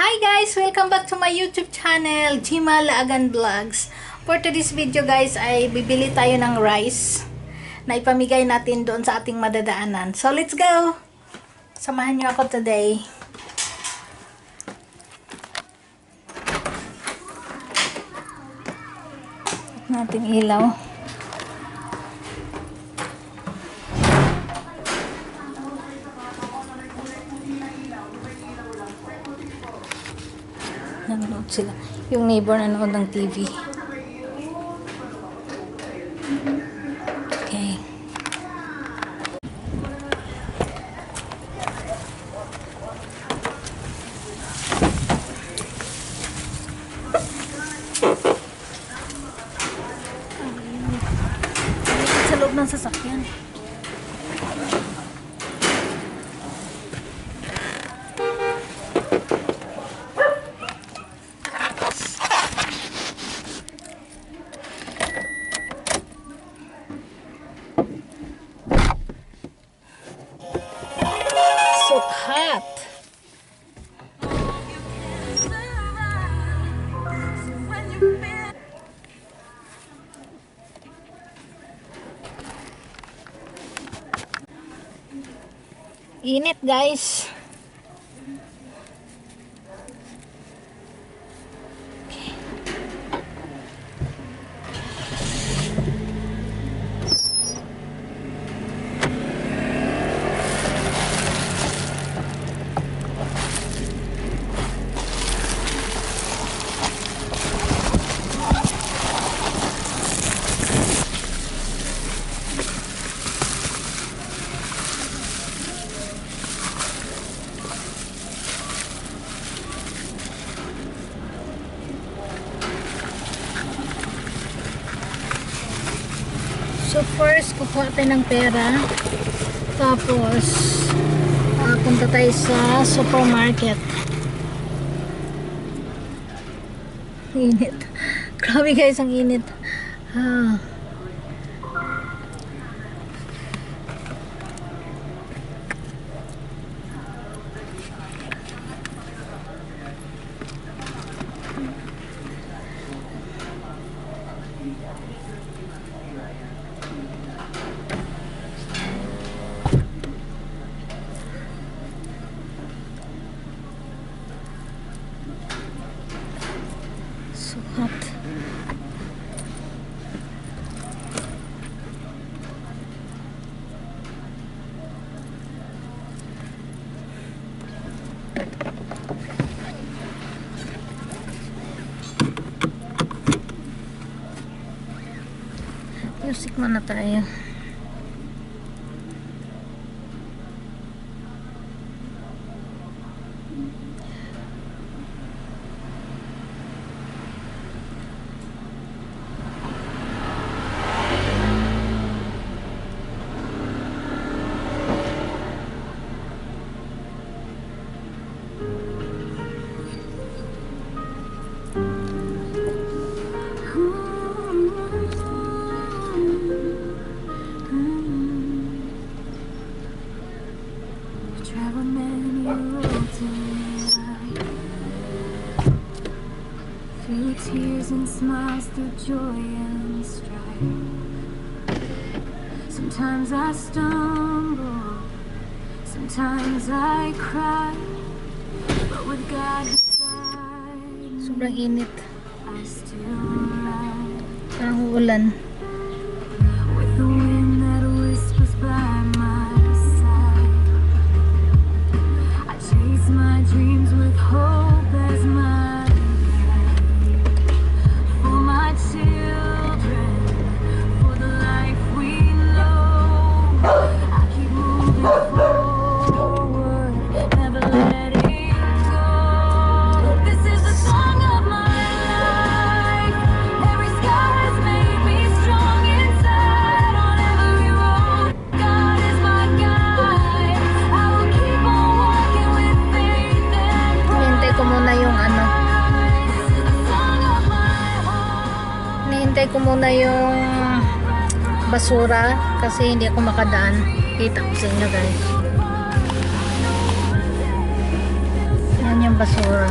Hi guys! Welcome back to my YouTube channel, Jima Laagan Vlogs. For today's video guys ay bibili tayo ng rice na ipamigay natin doon sa ating madadaanan. So let's go! Samahan niyo ako today. Nating ilaw. Nanonood sila. Yung neighbor nanonood ng TV. Okay. Sa loob ng sasakyan. So hot. Init guys. So first, kukuha tayo ng pera. Tapos, punta tayo sa supermarket. Init. Grabe guys, ang init. So hot. Music muna tayo. Through tears and smiles, through joy and strife. Sometimes I stumble, sometimes I cry, but with God beside me, Sobrang init. I still rise. Parang uulan. With the wind that whispers by my side, I chase my dreams with hope as my children, for the life we know. I keep moving forward, never letting go. This is the song of my life. Every scar has made me strong inside. On every road, God is my guide. I will keep on walking with faith and pride. Hintay ko muna yung Hinihintay ko muna yung basura kasi hindi ako makadaan. Kita ko sa inyo guys. Yan yung basura.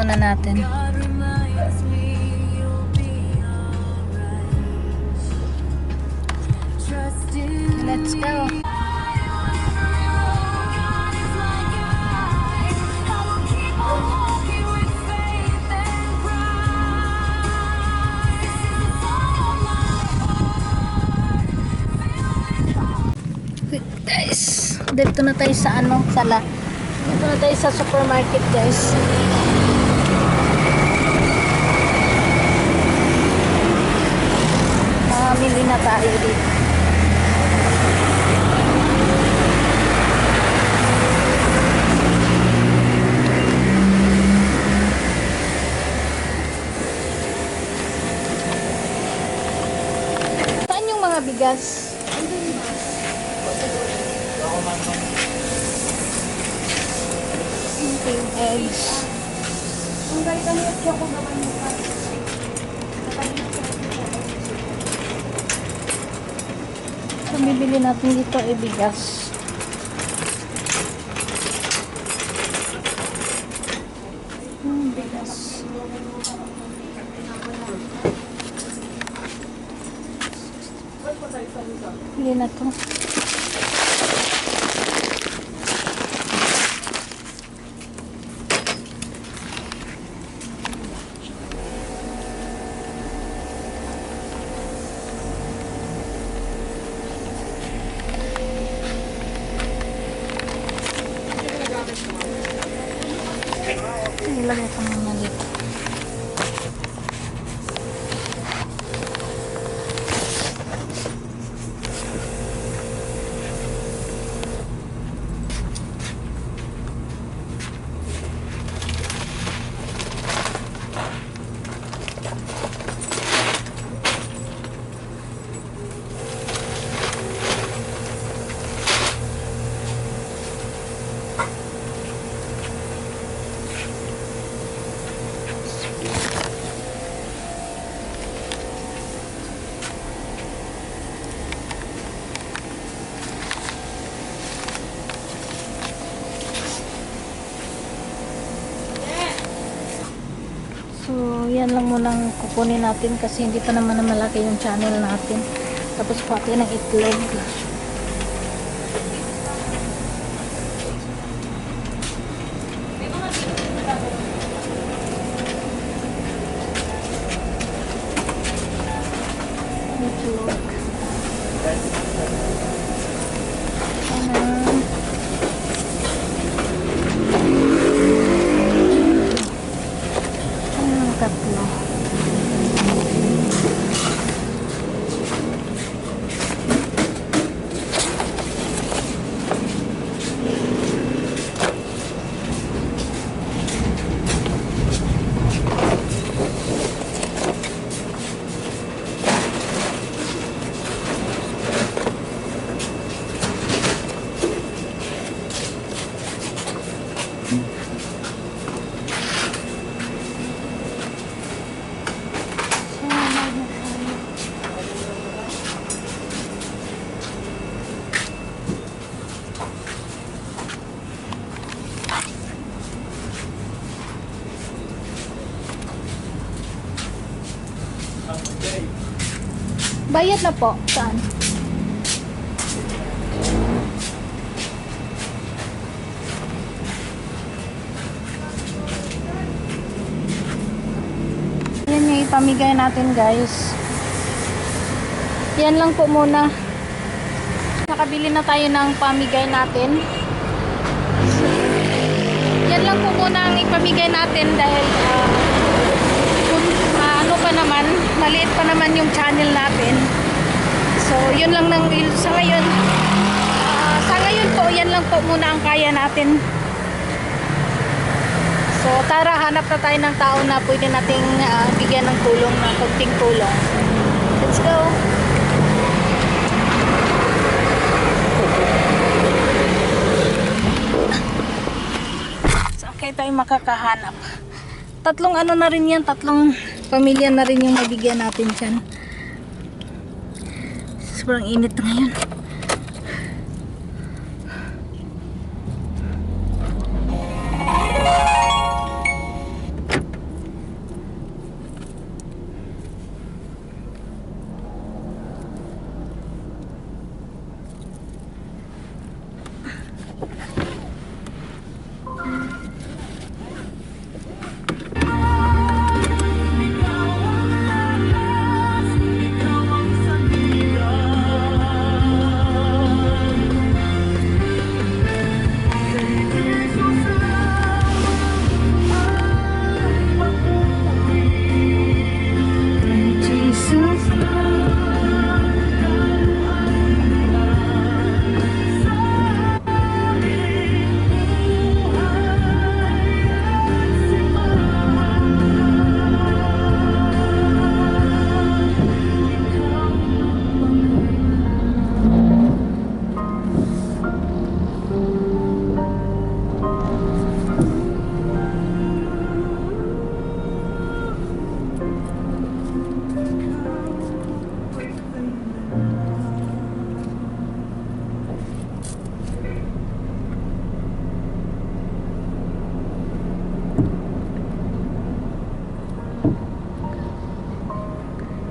muna natin. God reminds me you'll be alright. Trust in Let's go. me. God is my guide. I will keep on walking with faith and pride. This is the song of my heart. Guys, dito na tayo sa dito na tayo sa supermarket, guys. Mamili na tayo dito. Saan yung mga bigas? Okay, eggs. So, bibili natin dito ay bigas. Bigas. Bili na to. Ilagay ko muna dito. So, yan lang munang kukunin natin kasi hindi pa naman na malaki yung channel natin. Tapos pati ng itlog. Itlog. Ayan. Tatlo. Bayad na po. Saan? Yan yung ipamigay natin, guys. Yan lang po muna. Nakabili na tayo ng pamigay natin. Yan lang po muna ang ipamigay natin dahil ano pa naman, maliit pa naman yung channel natin. So, yun lang sa ngayon. Sa ngayon po, yan lang po muna ang kaya natin. So, tara, hanap na tayo ng tao na pwede nating bigyan ng tulong, na konting tulong. Let's go! Saan kayo tayo makakahanap? Tatlong ano na rin yan, tatlong pamilya na rin yung mabigyan natin dyan. Sobrang init na ngayon.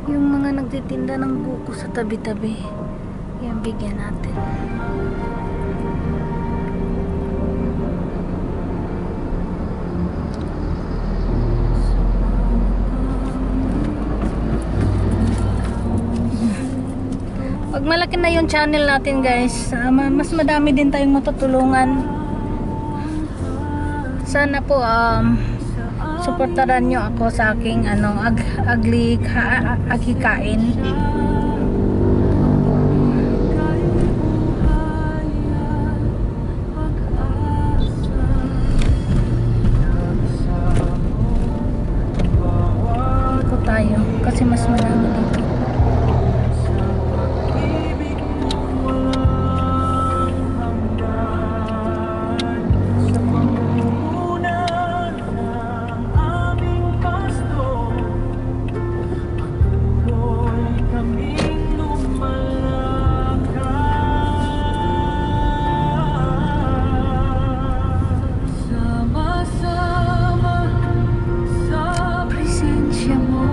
Yung mga nagtitinda ng buko sa tabi-tabi. Yan, bigyan natin. Pag malaki na yung channel natin guys, mas madami din tayong matutulungan. Sana po suportaran nyo ako sa aking agikain. Ikot tayo kasi mas marami dito. Presensya mo.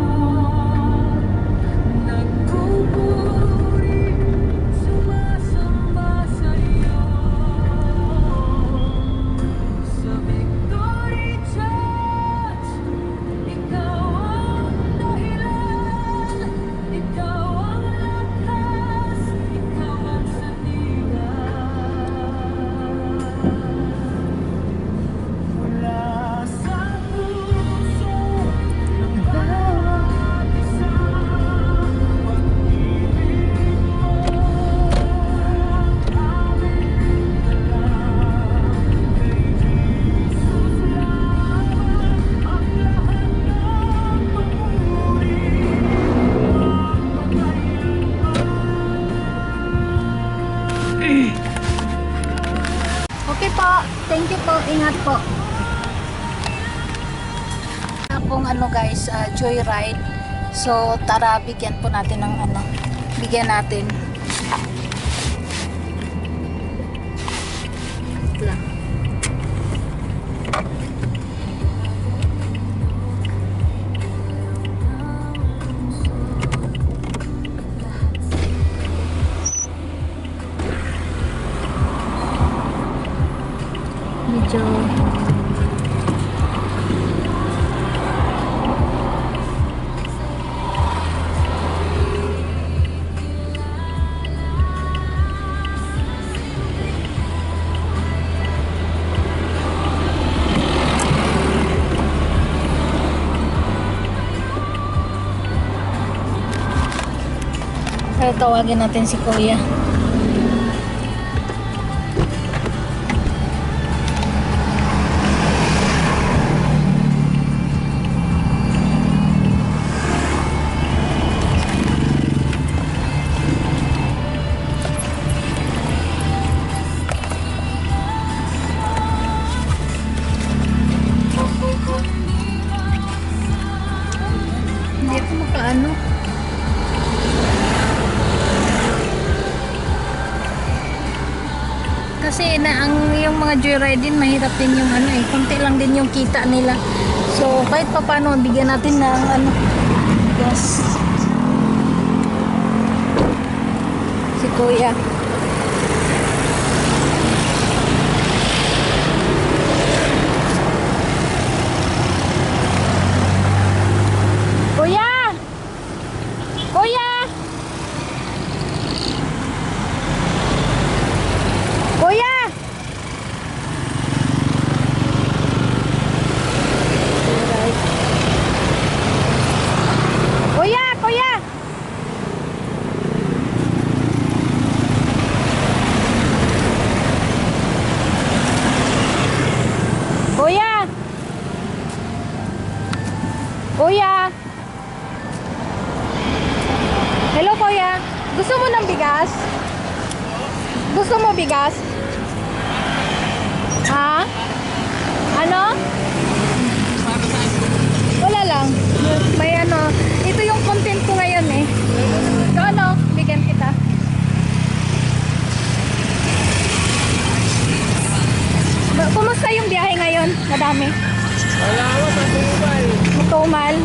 Okay po. Thank you po. Ingat po. Pong guys, joyride. So tara, bigyan po natin ng bigyan natin. Wait lang. Medyo tawagin natin si Kuya. Hindi ako makaano. Kasi yung mga joyride din, mahirap din yung konti lang din yung kita nila. So kahit pa paano, bigyan natin ng yes. Si Kuya. Kuya! Kuya! Kuya! Kuya! Kuya! Kuya! Kuya! Hello, Kuya. Gusto mo ng bigas? Gusto mo bigas? Ha? Ano? Wala lang. May ito yung content ko ngayon eh. So bigyan kita. Kumusta yung biyahe ngayon? Madami. Wala ako, matumal. Matumal.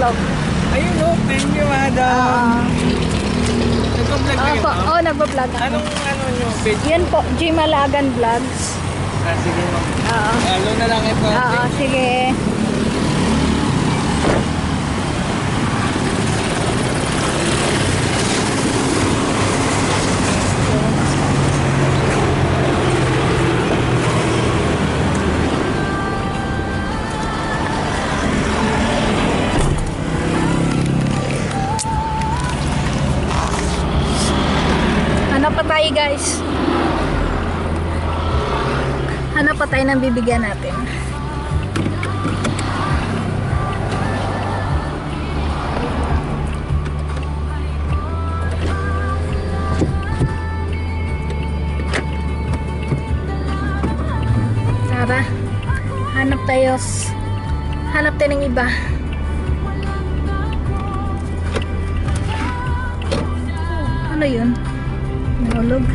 vlog. Ayun o, thank you, madam. Nag-vlog na Opo, yun, oh, nagpa-vlog ako. Anong nyo, page? Yan po, G Malagan Vlogs. Sige ma'am. Oo. Hello na lang ito. Oo, sige. Hanap pa tayo, guys. Hanap pa tayo ng bibigyan natin. Tara. Hanap tayo. Hanap tayo ng iba. Ano yun? Nahulog.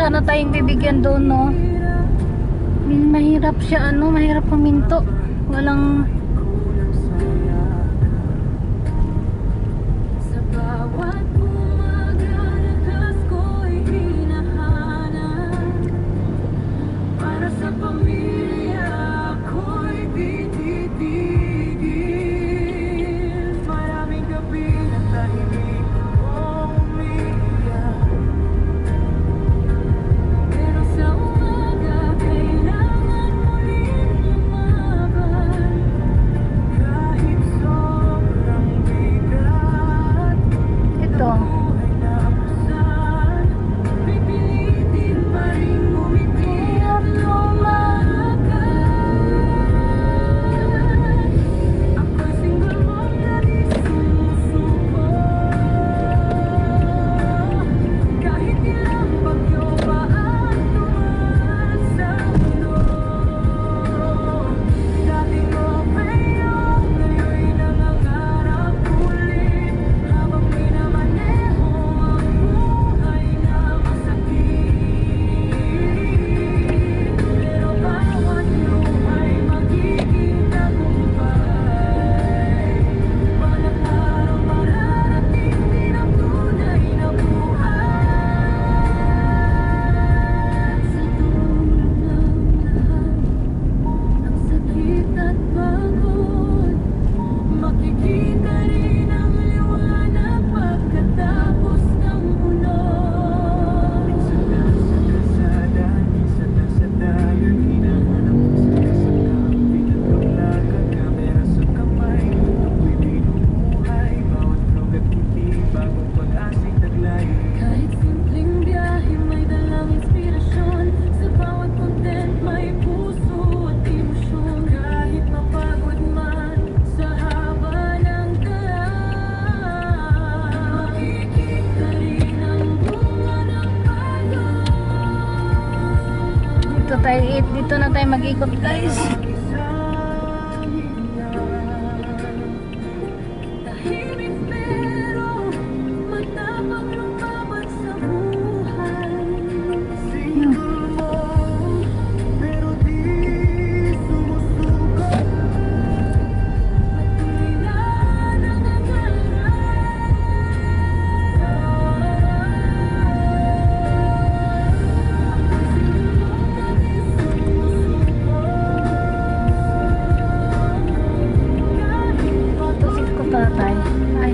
Sana tayong bibigyan doon, no? Mahirap siya, ano? Mahirap paminto. Walang... Sa bawat umaga na kas ko'y hinahanap. Para sa pamilya ko'y tititigil. Maraming gabi na tahimik akong umiiyak. pagkatapos ng ulan. Minsan nasa kalsada, minsan nasa dagat, hinahanap mo sa kasangkap, pinagpaglagan, kamera sa kamay, ako'y binubuhay, bawat vlog at ngiti, bagong pag-asa'y taglay. Kahit simpleng biyahe may dalang inspirasyon. Sa bawat content may puso at emosyon. Kahit mapagod man sa haba ng daan, makikita rin ang bunga ng pagod. Dito na tayo mag-ikot guys. Tahimik pero matapang lumaban sa buhay. Single mo, pero di sumusuko. Patuloy na Tusit ko tatay. Ay.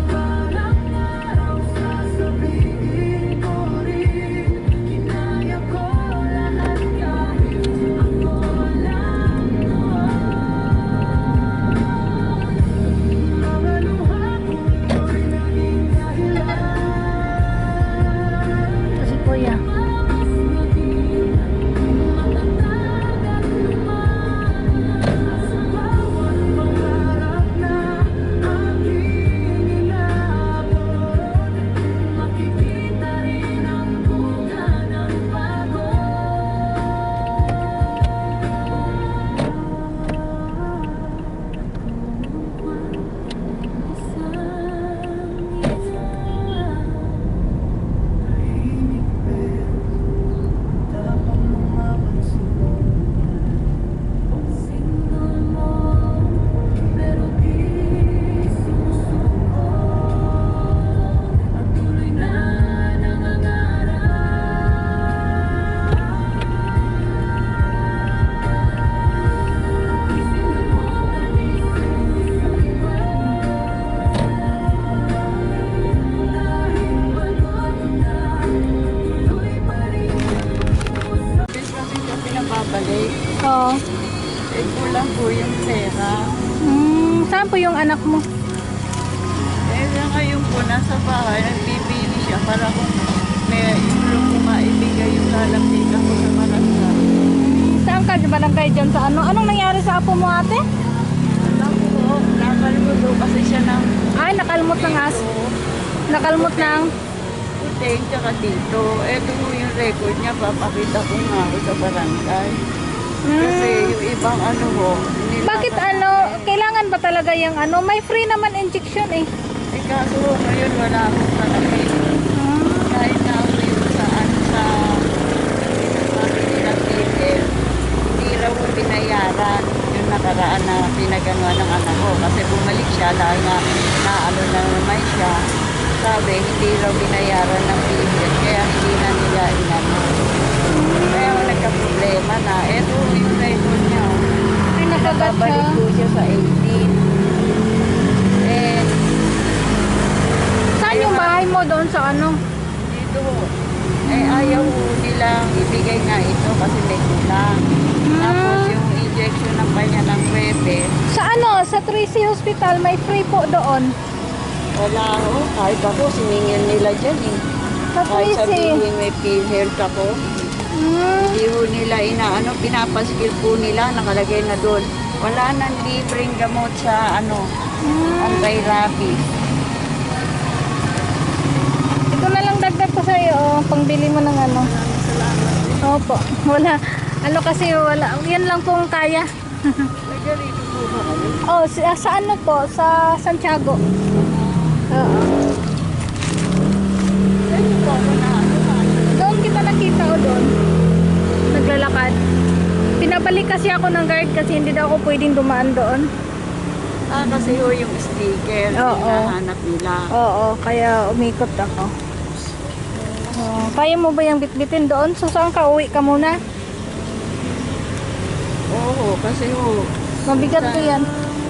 parang araw sasabihin ko rin. Kinaya ko lahat kahit ako lang noon. Mga luha ko'y naging dahilan. Ito si kuya. Mas maging matatag at lumayan sa bawat Pangarap na aking inaabot, makikita rin ang bunga ng tahimik pero tapang lumaban sa buhay. Single mo, pero di sumusuko. Patuloy na Kasi siya pinababalik. Oo. Eh, kulang po yung pera. Saan po yung anak mo? Eh, ngayon po, nasa bahay, nagbibili siya para kung may tulong ko maibigay yung lalapitan ko sa barangay. Saan ka? Di ba lang kayo dyan sa ano? Anong nangyari sa apo mo ate? Alam ko, nakalimuto kasi siya ng Ay, nakalmot ng as. Nakalmot ng... puting tsaka dito. Ito po yung record niya, papakita ko nga ako sa barangay. Kasi yung ibang ano ho, hindi Bakit ano? Kailangan ba talaga yung ano? May free naman injection eh. Eh kaso ngayon wala akong kalapit. Kahit na ako yung saan sa sinasabi nila PL, hindi raw ko binayaran yung nakaraan na pinaganuan ng anak ko. Kasi bumalik siya dahil nga naano na naman siya. Sabi, hindi raw binayaran ng PL, kaya hindi na nila inano. Kaya nagka-problema na. Ito yung record niya. Oh. Ay, nakagat Babalik siya. po siya sa 18. Eh, Saan yung bahay mo doon sa ano? dito, eh ayaw nilang ibigay nga ito kasi may kulang. Tapos yung injection ng kanya ng Webes, Sa ano? Sa 3C Hospital, may free po doon. wala ho. Kahit ako, siningil nila dyan eh. Sa Kahit 3C. sabihin may PhilHealth ako, hindi ho nila inaano, pinapaskil po nila, nakalagay na doon. Wala nang libreng gamot sa ano, anti-rabies. Ito na lang dagdag ko sa iyo, pangbili mo ng ano. Opo. Wala. Ano kasi wala. Yan lang pong kaya. Nagarito po ba kayo? Oh, sa ano po? Sa Santiago. Oo. Ano po ako na ano, Doon kita nakita o doon. Naglalakad. Pinabalik kasi ako ng guard kasi hindi daw ako pwedeng dumaan doon. kasi ho yung sticker, Oo. hinahanap nila. Oo, kaya umikot ako. Kaya mo ba yung bitbitin doon? So saan ka? Uwi ka muna? Oo, kasi ho, Mabigat ko yan.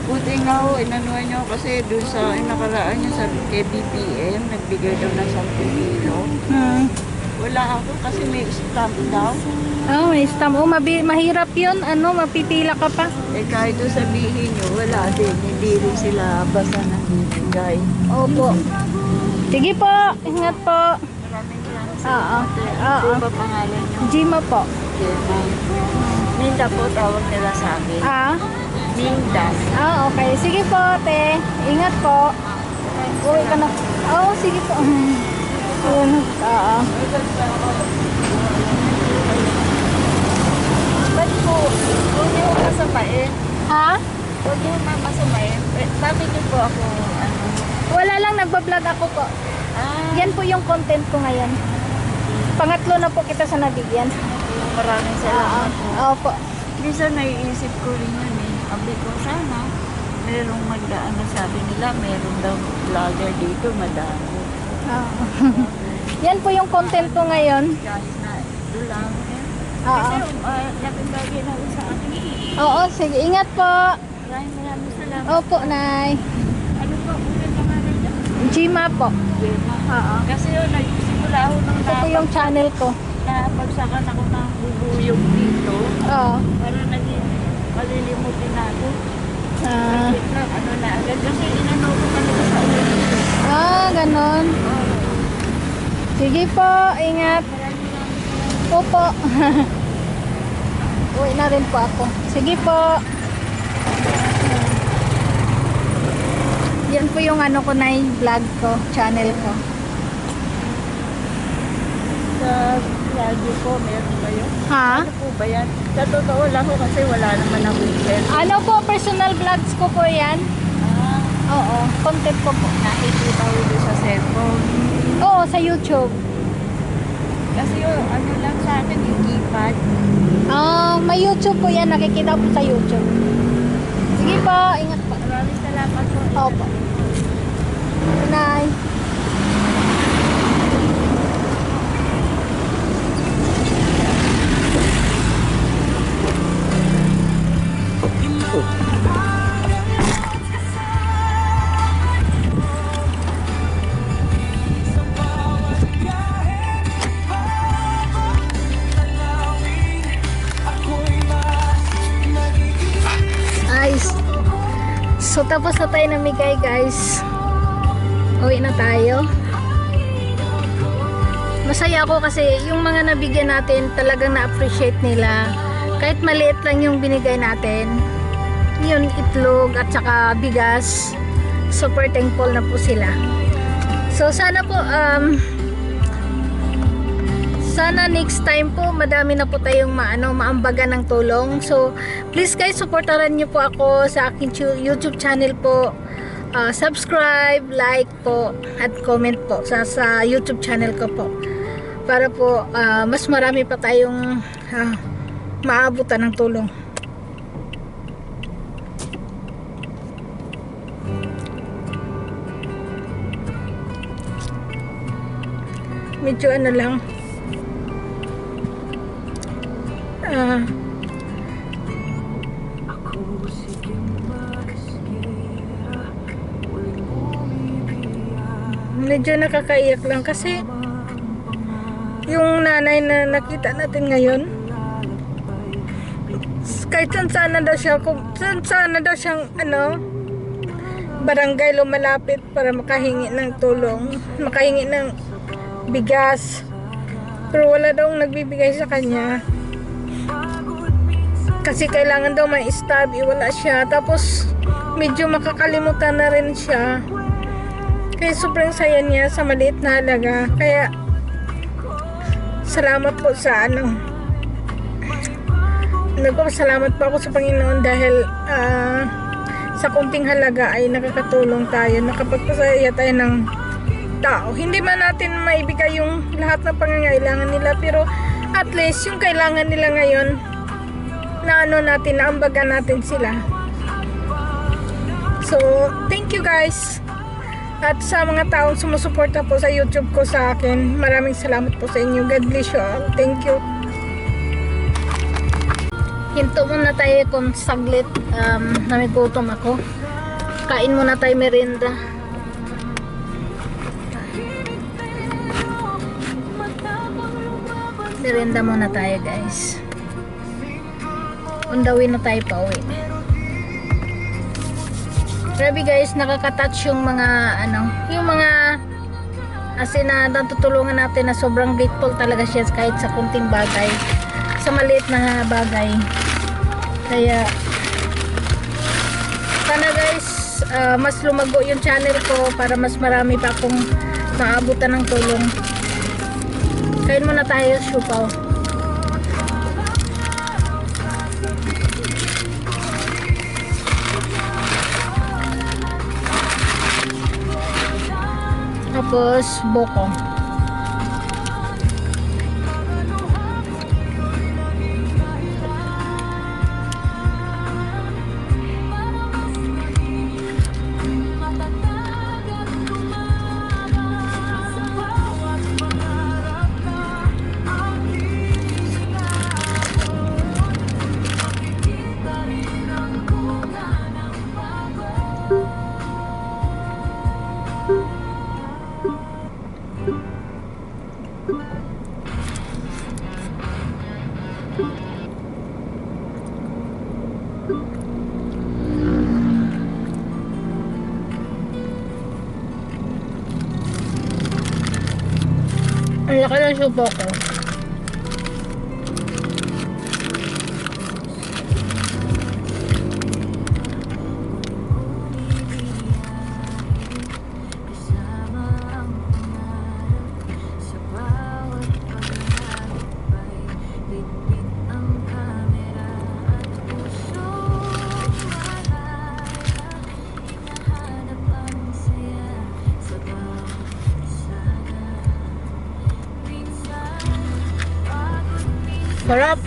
Buti nga ho, inanuhan niyo kasi doon sa nakaraan niya sabi kay BPM, nagbigay daw ng 10 kilo. Wala ako kasi may stamp daw. Oh, may stamp. Oh, mahirap yun. Ano, mapipila ka pa. Eh kahit doon sabihin niyo, wala din. Hindi rin sila basta nagbibigay. Opo. Sige po. Ingat po. Maraming salamat sa Oo. Ano ba pangalan niyo? Gima po. Gemma. Ninda po tawag nila sa akin. Ah? Ninda. Okay. Sige po, te. Ingat po. Uwi ka na. Oh, sige po. Ayun. Ba't po? Huwag niyo masamain. Ha? Huwag niyo masamain. Bakit niyo po ako, Wala lang, nagbablog ako po. Yan po yung content ko ngayon. Pangatlo na po kita sa nabigyan. Maraming salamat po. Opo. Minsan naiisip ko rin yun eh. Sabi ko sana, merong magdaan na sabi nila, meron daw vlogger dito, madami. Yan po yung content ko ngayon. Kahit na ito lang. Oo. Kasi laking bagay na rin sa akin. Oo, sige. Ingat po. Maraming salamat. Opo, Nay. Ano po, ulit pangalan niya? Gima po. Gemma. Oo. Kasi yun, nagsimula ako ng Ito po yung channel ko. napagsakan ako ng bubuyog dito. Oo. Para naging malilimutin na ako. Ah, Ano na agad. Kasi inano ko kanila sa ulit. ganon. Sige po, ingat. Opo. Uwi na rin po ako. Sige po. Yan po yung ano ko na yung vlog ko, channel ko. Sa radyo po, meron kayo? Ha? Ano po ba yan? Sa totoo lang ko kasi wala naman ang weekend. Ano po, personal vlogs ko po yan. Oo, content ko po. Nakikita ko doon sa cellphone. Oo, sa YouTube. Kasi yung ano lang sa akin, yung keypad. May YouTube po yan, nakikita po sa YouTube. Sige po, ingat po. Maraming salamat po. Opo. Good night. Nice. So tapos na tayo namigay, guys. Uwi na tayo. Masaya ako kasi yung mga nabigyan natin talagang na-appreciate nila. Kahit maliit lang yung binigay natin. Yun, itlog at saka bigas. Super thankful na po sila. So sana po sana next time po madami na po tayong maambagan ng tulong. So please guys, supportaran niyo po ako sa aking YouTube channel po. Subscribe, like po at comment po sa YouTube channel ko po. Para po mas marami pa tayong maabutan ng tulong. Medyo ano lang. Ako sige mag-isira, huling bumibigyan. Medyo nakakaiyak lang kasi yung nanay na nakita natin ngayon, kahit saan sana daw siyang barangay lumalapit para makahingi ng tulong, makahingi ng bigas, pero wala daw nagbibigay sa kanya kasi kailangan daw may stab, wala siya. Tapos medyo makakalimutan na rin siya, kaya sobrang saya niya sa maliit na halaga. Kaya salamat po sa nagpapasalamat po ako sa Panginoon dahil sa kunting halaga ay nakakatulong tayo, nakapagpasaya tayo ng tao. Hindi man natin maibigay yung lahat ng pangangailangan nila, pero at least yung kailangan nila ngayon na naambagan natin sila. So thank you guys. At sa mga taong sumusuporta po sa YouTube ko sa akin, maraming salamat po sa inyo. God bless you all. Thank you. Hinto muna tayo kung saglit. Namigutom ako. Kain muna tayo merienda. Merienda muna tayo guys. On the way na tayo pa uwi. Grabe guys, nakaka-touch yung mga yung mga asin na natutulungan natin na sobrang grateful talaga siya kahit sa kunting bagay, sa maliit na bagay. Kaya sana guys, mas lumago yung channel ko para mas marami pa akong maabutan ng tulong. Kain muna tayo, siupaw. Tapos boko. Ang laki ng subo ko. Sarap.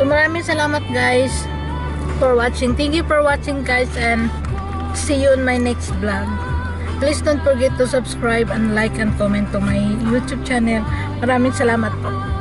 So maraming salamat guys for watching. Thank you for watching guys, and see you in my next vlog. Please don't forget to subscribe and like and comment to my YouTube channel. Maraming salamat po.